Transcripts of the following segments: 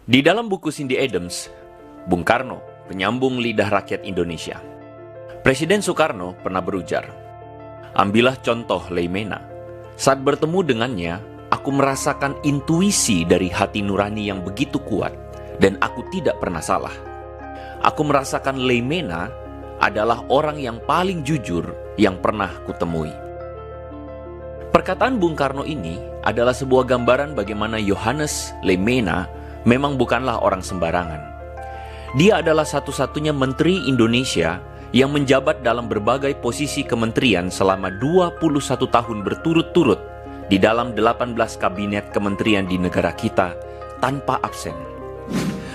Di dalam buku Cindy Adams, Bung Karno, penyambung lidah rakyat Indonesia, Presiden Soekarno pernah berujar, "Ambillah contoh Leimena. Saat bertemu dengannya, aku merasakan intuisi dari hati nurani yang begitu kuat, dan aku tidak pernah salah. Aku merasakan Leimena adalah orang yang paling jujur yang pernah kutemui." Perkataan Bung Karno ini adalah sebuah gambaran bagaimana Johannes Leimena memang bukanlah orang sembarangan. Dia adalah satu-satunya menteri Indonesia yang menjabat dalam berbagai posisi kementerian selama 21 tahun berturut-turut di dalam 18 kabinet kementerian di negara kita tanpa absen.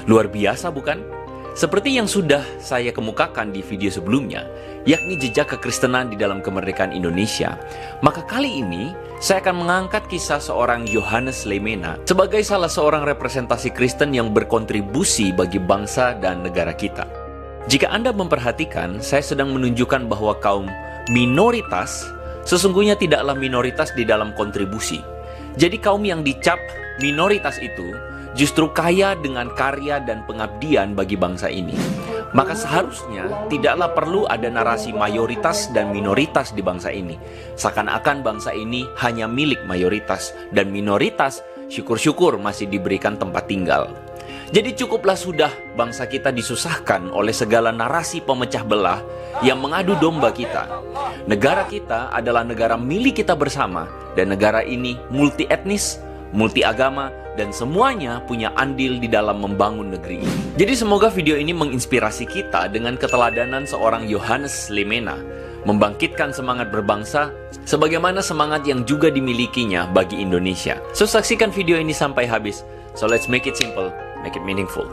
Luar biasa bukan? Seperti yang sudah saya kemukakan di video sebelumnya, yakni jejak kekristenan di dalam kemerdekaan Indonesia, maka kali ini saya akan mengangkat kisah seorang Johannes Leimena sebagai salah seorang representasi Kristen yang berkontribusi bagi bangsa dan negara kita. Jika Anda memperhatikan, saya sedang menunjukkan bahwa kaum minoritas sesungguhnya tidaklah minoritas di dalam kontribusi. Jadi kaum yang dicap minoritas itu justru kaya dengan karya dan pengabdian bagi bangsa ini. Maka seharusnya tidaklah perlu ada narasi mayoritas dan minoritas di bangsa ini. Seakan-akan bangsa ini hanya milik mayoritas, dan minoritas syukur-syukur masih diberikan tempat tinggal. Jadi cukuplah sudah bangsa kita disusahkan oleh segala narasi pemecah belah yang mengadu domba kita. Negara kita adalah negara milik kita bersama, dan negara ini multi etnis, multi agama, dan semuanya punya andil di dalam membangun negeri ini. Jadi semoga video ini menginspirasi kita dengan keteladanan seorang Johannes Leimena, membangkitkan semangat berbangsa sebagaimana semangat yang juga dimilikinya bagi Indonesia. So saksikan video ini sampai habis. So let's make it simple, make it meaningful.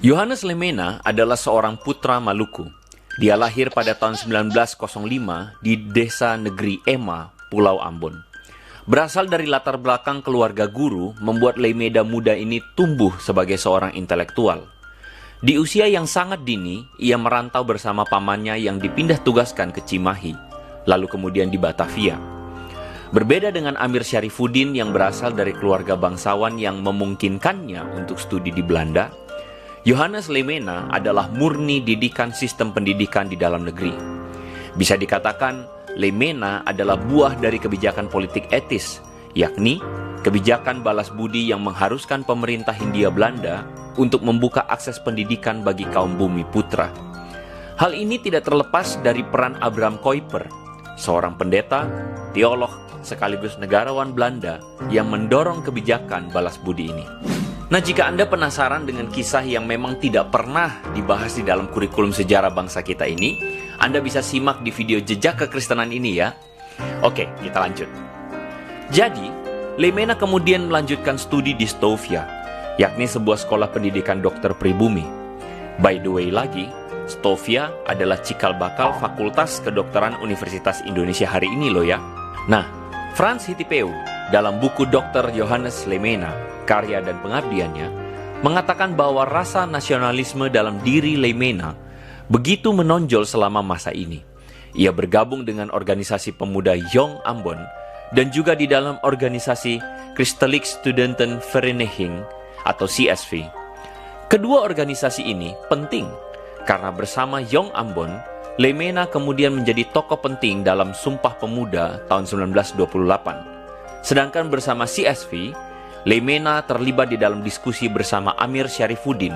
Johannes Leimena adalah seorang putra Maluku. Dia lahir pada tahun 1905 di desa negeri Ema, Pulau Ambon. Berasal dari latar belakang keluarga guru, membuat Leimena muda ini tumbuh sebagai seorang intelektual. Di usia yang sangat dini, ia merantau bersama pamannya yang dipindah tugaskan ke Cimahi, lalu kemudian di Batavia. Berbeda dengan Amir Syarifuddin yang berasal dari keluarga bangsawan yang memungkinkannya untuk studi di Belanda, Johannes Leimena adalah murni didikan sistem pendidikan di dalam negeri. Bisa dikatakan, Leimena adalah buah dari kebijakan politik etis, yakni kebijakan balas budi yang mengharuskan pemerintah Hindia Belanda untuk membuka akses pendidikan bagi kaum bumi putra. Hal ini tidak terlepas dari peran Abraham Kuyper, seorang pendeta, teolog, sekaligus negarawan Belanda yang mendorong kebijakan balas budi ini. Nah, jika Anda penasaran dengan kisah yang memang tidak pernah dibahas di dalam kurikulum sejarah bangsa kita ini, Anda bisa simak di video jejak kekristenan ini ya. Oke, kita lanjut. Jadi, Leimena kemudian melanjutkan studi di Stovia, yakni sebuah sekolah pendidikan dokter pribumi. By the way lagi, Stovia adalah cikal bakal Fakultas Kedokteran Universitas Indonesia hari ini loh ya. Nah, Frans Hitipeau dalam buku Dr. Johannes Leimena, Karya dan Pengabdiannya, mengatakan bahwa rasa nasionalisme dalam diri Leimena begitu menonjol selama masa ini. Ia bergabung dengan organisasi pemuda Jong Ambon dan juga di dalam organisasi Christelijk Studentenvereniging atau CSV. Kedua organisasi ini penting karena bersama Jong Ambon, Leimena kemudian menjadi tokoh penting dalam Sumpah Pemuda tahun 1928. Sedangkan bersama CSV, Leimena terlibat di dalam diskusi bersama Amir Syarifuddin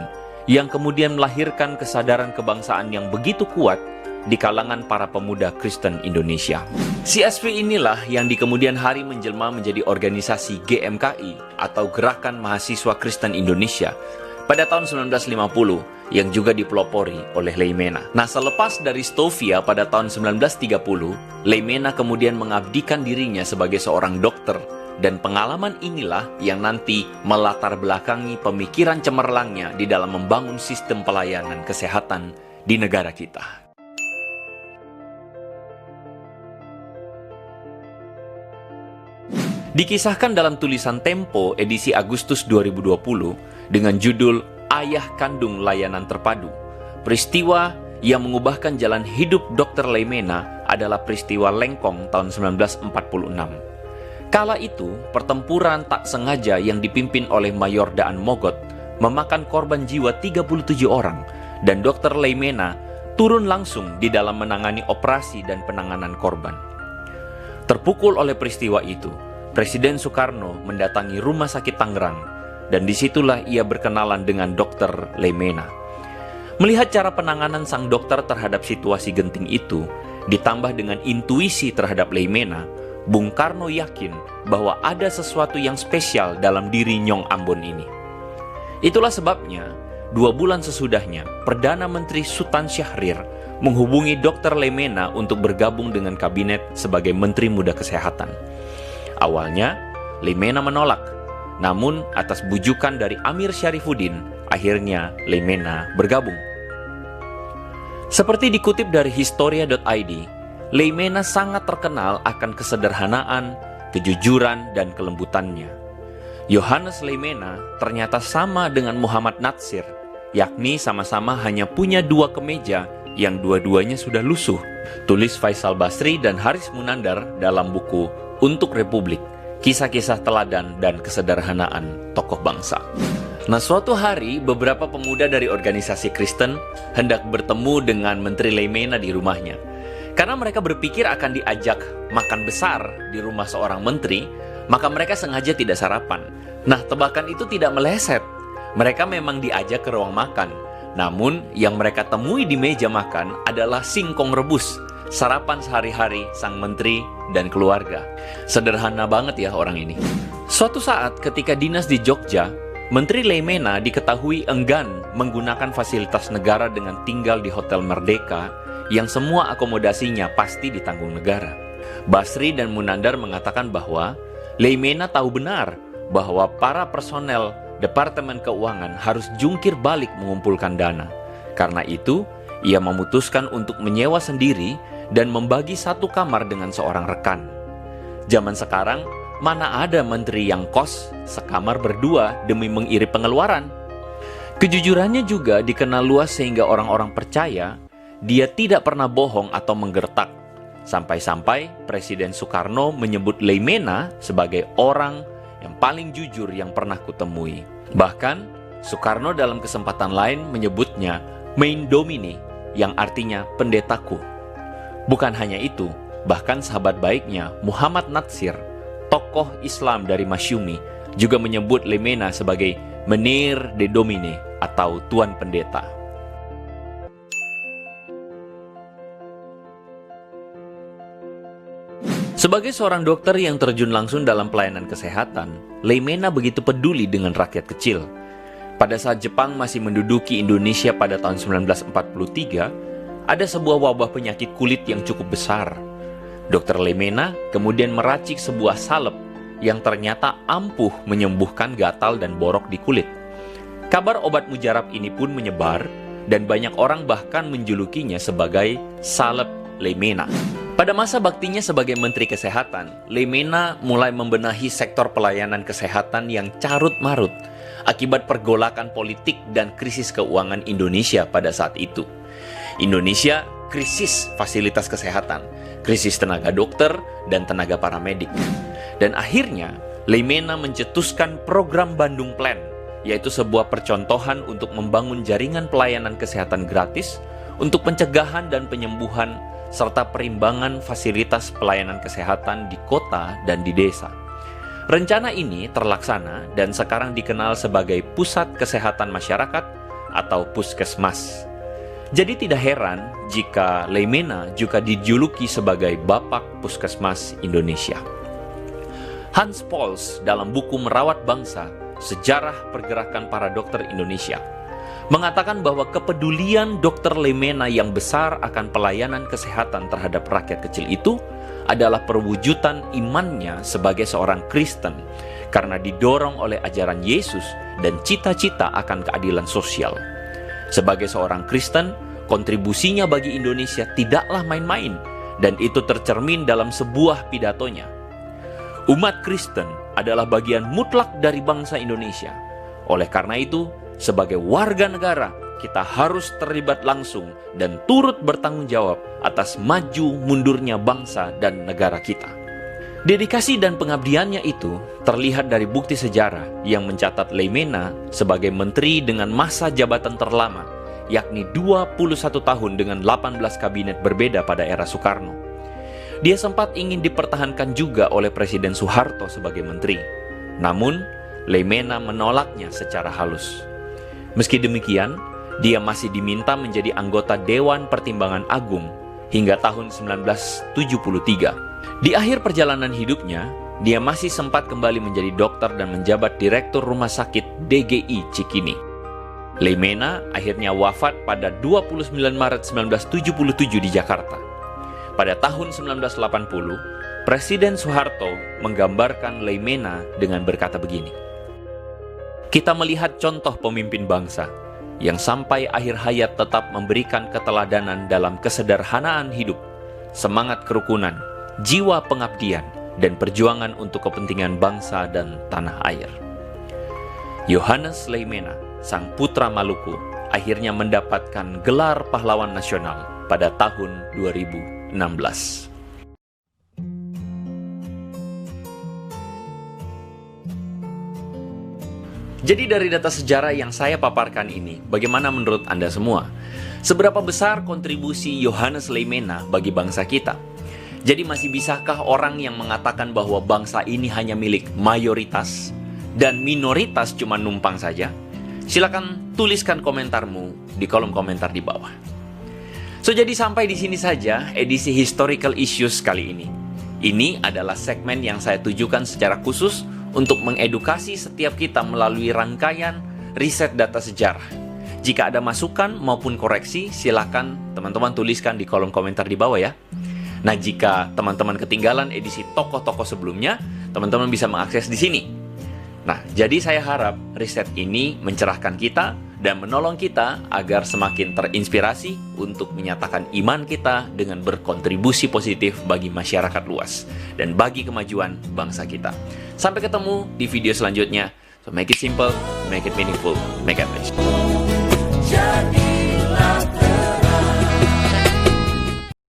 yang kemudian melahirkan kesadaran kebangsaan yang begitu kuat di kalangan para pemuda Kristen Indonesia. CSV inilah yang di kemudian hari menjelma menjadi organisasi GMKI atau Gerakan Mahasiswa Kristen Indonesia pada tahun 1950 yang juga dipelopori oleh Leimena. Nah, selepas dari Stovia pada tahun 1930, Leimena kemudian mengabdikan dirinya sebagai seorang dokter. Dan pengalaman inilah yang nanti melatar belakangi pemikiran cemerlangnya di dalam membangun sistem pelayanan kesehatan di negara kita. Dikisahkan dalam tulisan Tempo edisi Agustus 2020 dengan judul Ayah Kandung Layanan Terpadu. Peristiwa yang mengubahkan jalan hidup Dr. Leimena adalah peristiwa Lengkong tahun 1946. Kala itu, pertempuran tak sengaja yang dipimpin oleh Mayor Daan Mogot memakan korban jiwa 37 orang, dan Dr. Leimena turun langsung di dalam menangani operasi dan penanganan korban. Terpukul oleh peristiwa itu, Presiden Soekarno mendatangi Rumah Sakit Tangerang, dan disitulah ia berkenalan dengan Dr. Leimena. Melihat cara penanganan sang dokter terhadap situasi genting itu, ditambah dengan intuisi terhadap Leimena, Bung Karno yakin bahwa ada sesuatu yang spesial dalam diri Nyong Ambon ini. Itulah sebabnya, 2 bulan sesudahnya, Perdana Menteri Sutan Syahrir menghubungi Dr. Leimena untuk bergabung dengan kabinet sebagai Menteri Muda Kesehatan. Awalnya, Leimena menolak, namun atas bujukan dari Amir Syarifuddin, akhirnya Leimena bergabung. Seperti dikutip dari Historia.id, Leimena sangat terkenal akan kesederhanaan, kejujuran, dan kelembutannya. Yohanes Leimena ternyata sama dengan Muhammad Natsir, yakni sama-sama hanya punya 2 kemeja yang dua-duanya sudah lusuh. Tulis Faisal Basri dan Haris Munandar dalam buku Untuk Republik, Kisah-kisah Teladan dan Kesederhanaan Tokoh Bangsa. Nah, suatu hari beberapa pemuda dari organisasi Kristen hendak bertemu dengan Menteri Leimena di rumahnya. Karena mereka berpikir akan diajak makan besar di rumah seorang menteri, maka mereka sengaja tidak sarapan. Nah, tebakan itu tidak meleset. Mereka memang diajak ke ruang makan. Namun, yang mereka temui di meja makan adalah singkong rebus, sarapan sehari-hari sang menteri dan keluarga. Sederhana banget ya orang ini. Suatu saat ketika dinas di Jogja, Menteri Leimena diketahui enggan menggunakan fasilitas negara dengan tinggal di Hotel Merdeka yang semua akomodasinya pasti ditanggung negara. Basri dan Munandar mengatakan bahwa Leimena tahu benar bahwa para personel Departemen Keuangan harus jungkir balik mengumpulkan dana. Karena itu, ia memutuskan untuk menyewa sendiri dan membagi 1 kamar dengan seorang rekan. Zaman sekarang, mana ada menteri yang kos sekamar berdua demi mengirit pengeluaran? Kejujurannya juga dikenal luas sehingga orang-orang percaya dia tidak pernah bohong atau menggertak. Sampai-sampai Presiden Soekarno menyebut Leimena sebagai orang yang paling jujur yang pernah kutemui. Bahkan, Soekarno dalam kesempatan lain menyebutnya Mein Domine, yang artinya pendetaku. Bukan hanya itu, bahkan sahabat baiknya Muhammad Natsir, tokoh Islam dari Masyumi, juga menyebut Leimena sebagai Menir de Domine atau Tuan Pendeta. Sebagai seorang dokter yang terjun langsung dalam pelayanan kesehatan, Leimena begitu peduli dengan rakyat kecil. Pada saat Jepang masih menduduki Indonesia pada tahun 1943, ada sebuah wabah penyakit kulit yang cukup besar. Dr. Leimena kemudian meracik sebuah salep yang ternyata ampuh menyembuhkan gatal dan borok di kulit. Kabar obat mujarab ini pun menyebar, dan banyak orang bahkan menjulukinya sebagai salep Leimena. Pada masa baktinya sebagai Menteri Kesehatan, Leimena mulai membenahi sektor pelayanan kesehatan yang carut-marut akibat pergolakan politik dan krisis keuangan Indonesia pada saat itu. Indonesia krisis fasilitas kesehatan, krisis tenaga dokter dan tenaga paramedik. Dan akhirnya, Leimena mencetuskan program Bandung Plan, yaitu sebuah percontohan untuk membangun jaringan pelayanan kesehatan gratis untuk pencegahan dan penyembuhan serta perimbangan fasilitas pelayanan kesehatan di kota dan di desa. Rencana ini terlaksana dan sekarang dikenal sebagai Pusat Kesehatan Masyarakat atau Puskesmas. Jadi tidak heran jika Leimena juga dijuluki sebagai Bapak Puskesmas Indonesia. Hans Pauls dalam buku Merawat Bangsa, Sejarah Pergerakan Para Dokter Indonesia, mengatakan bahwa kepedulian Dr. Leimena yang besar akan pelayanan kesehatan terhadap rakyat kecil itu adalah perwujudan imannya sebagai seorang Kristen karena didorong oleh ajaran Yesus dan cita-cita akan keadilan sosial. Sebagai seorang Kristen, kontribusinya bagi Indonesia tidaklah main-main, dan itu tercermin dalam sebuah pidatonya. Umat Kristen adalah bagian mutlak dari bangsa Indonesia. Oleh karena itu, sebagai warga negara, kita harus terlibat langsung dan turut bertanggung jawab atas maju mundurnya bangsa dan negara kita. Dedikasi dan pengabdiannya itu terlihat dari bukti sejarah yang mencatat Leimena sebagai menteri dengan masa jabatan terlama, yakni 21 tahun dengan 18 kabinet berbeda pada era Soekarno. Dia sempat ingin dipertahankan juga oleh Presiden Soeharto sebagai menteri. Namun, Leimena menolaknya secara halus. Meski demikian, dia masih diminta menjadi anggota Dewan Pertimbangan Agung hingga tahun 1973. Di akhir perjalanan hidupnya, dia masih sempat kembali menjadi dokter dan menjabat Direktur Rumah Sakit DGI Cikini. Leimena akhirnya wafat pada 29 Maret 1977 di Jakarta. Pada tahun 1980, Presiden Soeharto menggambarkan Leimena dengan berkata begini, "Kita melihat contoh pemimpin bangsa yang sampai akhir hayat tetap memberikan keteladanan dalam kesederhanaan hidup, semangat kerukunan, jiwa pengabdian, dan perjuangan untuk kepentingan bangsa dan tanah air." Yohanes Leimena, sang putra Maluku, akhirnya mendapatkan gelar pahlawan nasional pada tahun 2016. Jadi dari data sejarah yang saya paparkan ini, bagaimana menurut Anda semua? Seberapa besar kontribusi Yohanes Leimena bagi bangsa kita? Jadi masih bisakah orang yang mengatakan bahwa bangsa ini hanya milik mayoritas dan minoritas cuma numpang saja? Silakan tuliskan komentarmu di kolom komentar di bawah. So, jadi sampai di sini saja edisi Historical Issues kali ini. Ini adalah segmen yang saya tujukan secara khusus untuk mengedukasi setiap kita melalui rangkaian riset data sejarah. Jika ada masukan maupun koreksi, silakan teman-teman tuliskan di kolom komentar di bawah ya. Nah, jika teman-teman ketinggalan edisi tokoh-tokoh sebelumnya, teman-teman bisa mengakses di sini. Nah, jadi saya harap riset ini mencerahkan kita dan menolong kita agar semakin terinspirasi untuk menyatakan iman kita dengan berkontribusi positif bagi masyarakat luas dan bagi kemajuan bangsa kita. Sampai ketemu di video selanjutnya. So make it simple, make it meaningful, make it rich.